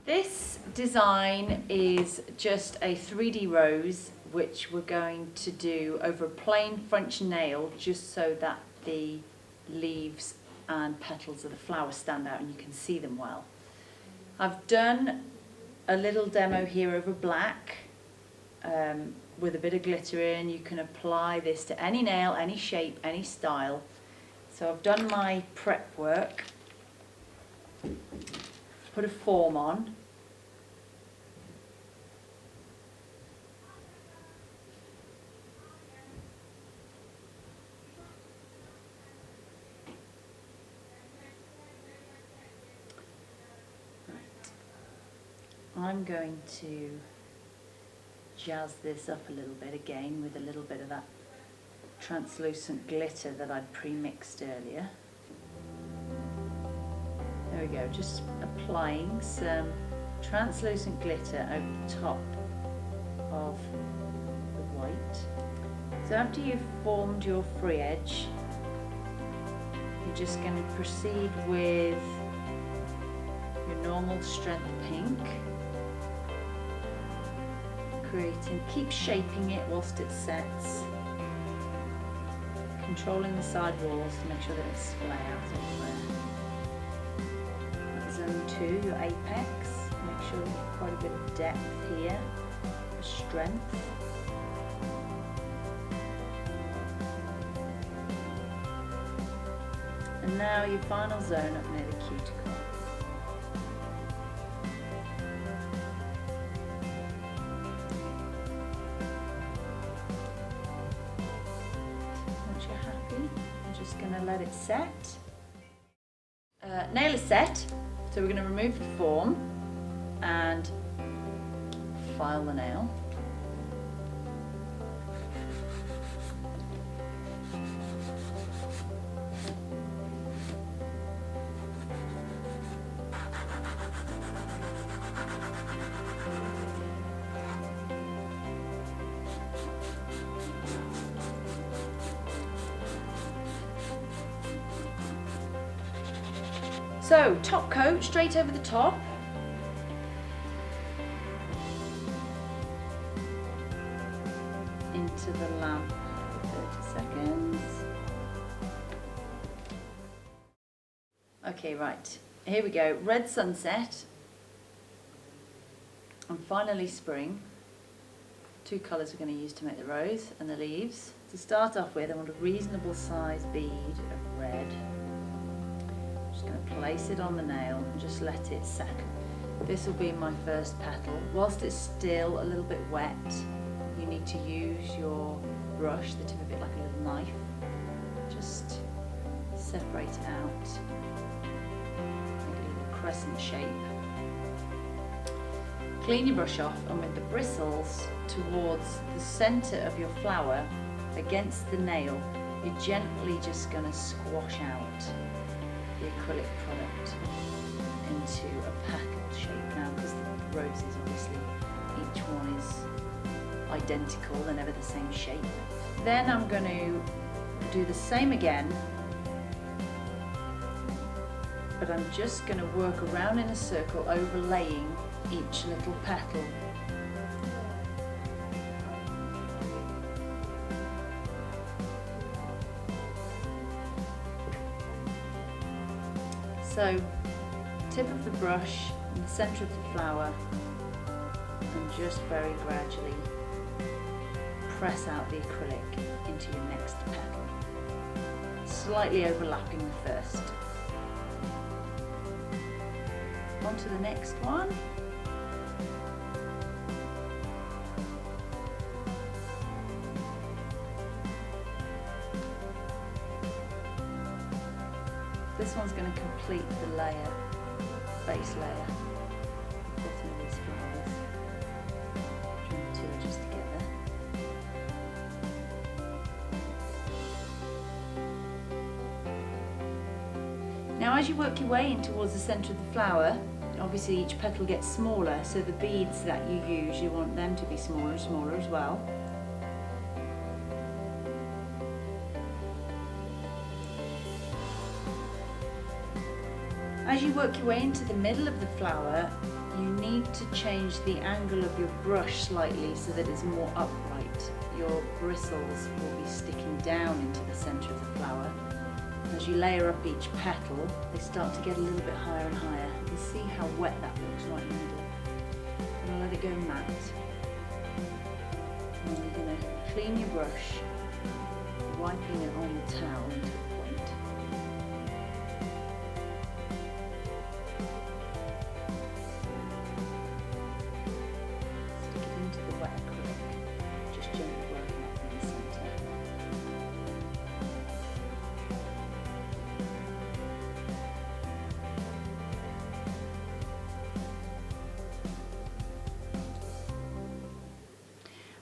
This design is just a 3D rose which we're going to do over a plain French nail just so that the leaves and petals of the flower stand out and you can see them well. I've done a little demo here over black with a bit of glitter in. You can apply this to any nail, any shape, any style. So I've done my prep work, put a form on. I'm going to jazz this up a little bit again with a little bit of that translucent glitter that I'd pre-mixed earlier. There we go, just applying some translucent glitter over the top of the white. So after you've formed your free edge, you're just going to proceed with your normal strength pink. Keep shaping it whilst it sets, controlling the side walls to make sure that it's splay out everywhere. Zone 2, your apex, make sure there's quite a bit of depth here, strength. And now your final zone up near the cuticle. Let it set. Nail is set, so we're going to remove the form and file the nail. So, top coat straight over the top. Into the lamp for 30 seconds. Okay, right, here we go. Red sunset and finally spring. Two colours we're going to use to make the rose and the leaves. To start off with, I want a reasonable size bead of red. Just going to place it on the nail and just let it settle. This will be my first petal. Whilst it's still a little bit wet, you need to use your brush, the tip of it like a little knife. Just separate it out. Make a little crescent shape. Clean your brush off and with the bristles towards the centre of your flower against the nail, you're gently just going to squash out the acrylic product into a petal shape. Now, because the roses, obviously, each one is identical, they're never the same shape. Then I'm going to do the same again, but I'm just going to work around in a circle, overlaying each little petal. So, tip of the brush in the centre of the flower and just very gradually press out the acrylic into your next petal, slightly overlapping the first. On to the next one. This one's going to complete the layer, base layer, bottom of these flowers. Join the two edges together. Now as you work your way in towards the centre of the flower, obviously each petal gets smaller, so the beads that you use, you want them to be smaller and smaller as well. As you work your way into the middle of the flower, you need to change the angle of your brush slightly so that it's more upright. Your bristles will be sticking down into the centre of the flower. As you layer up each petal, they start to get a little bit higher and higher. You can see how wet that looks right in the middle. I'm going to let it go matte. And you're going to clean your brush, wiping it on the towel into a point. Stick it into the wet acrylic, just gently working up in the centre.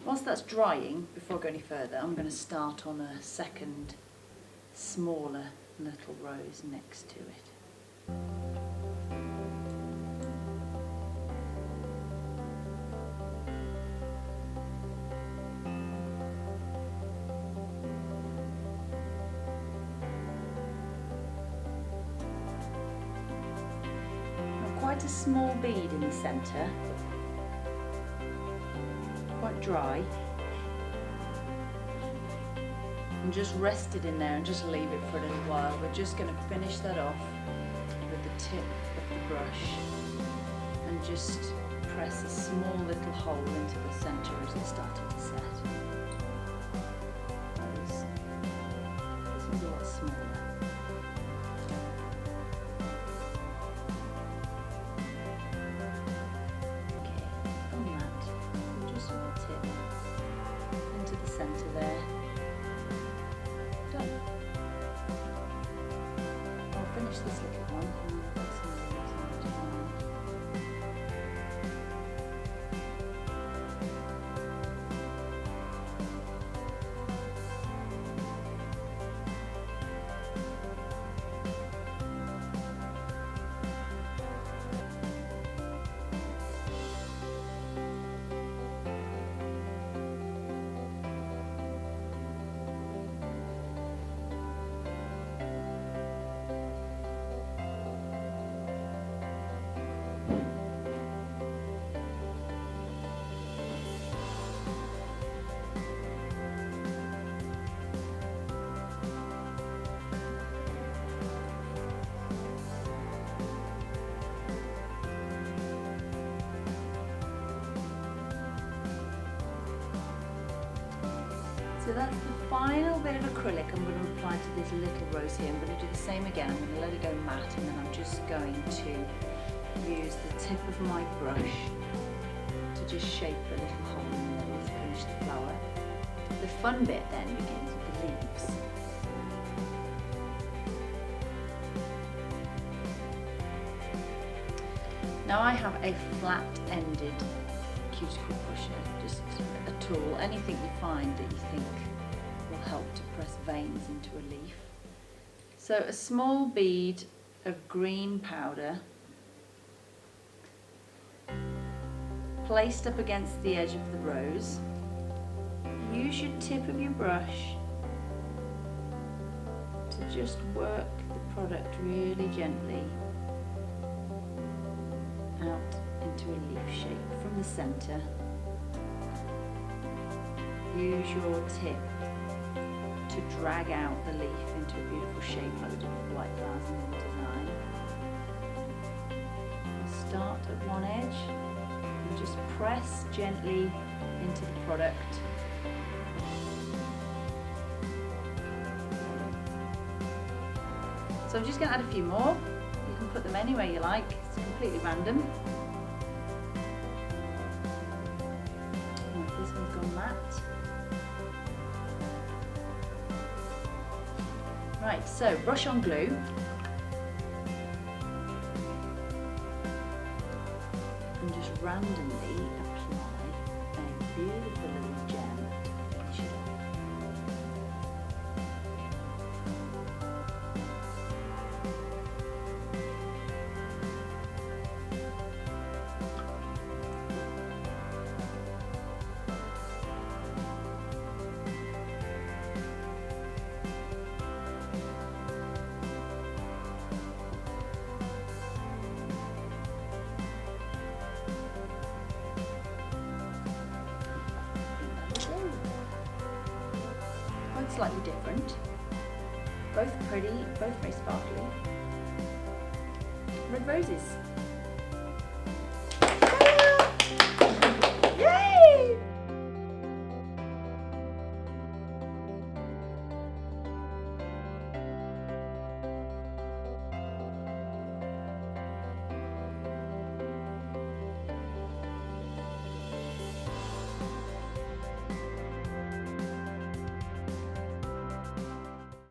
Whilst that's drying, before I go any further, I'm going to start on a second, smaller little rose next to it. Now, quite a small bead in the centre. Quite dry, and just rest it in there and just leave it for a little while. We're just going to finish that off with the tip of the brush and just press a small little hole into the centre as it's starting to set. This one's a lot smaller. Centre there. Done. I'll finish this little one and then I've got some others So that's the final bit of acrylic I'm going to apply to this little rose here. I'm going to do the same again. I'm going to let it go matte, and then I'm just going to use the tip of my brush to just shape a little hole in the middle to finish the flower. The fun bit then begins with the leaves. Now I have a flat-ended cuticle pusher, just a tool, anything you find that you think will help to press veins into a leaf. So a small bead of green powder placed up against the edge of the rose. Use your tip of your brush to just work the product really gently out into a leaf shape from the centre. Use your tip to drag out the leaf into a beautiful shape like we did with the white flowers in the design. Start at one edge and just press gently into the product. So I'm just going to add a few more. You can put them anywhere you like, it's completely random. This one's gone matte. Right, so brush on glue. And just randomly apply a beautiful little gem to each of them. slightly different. Both pretty, both very sparkly. Red roses.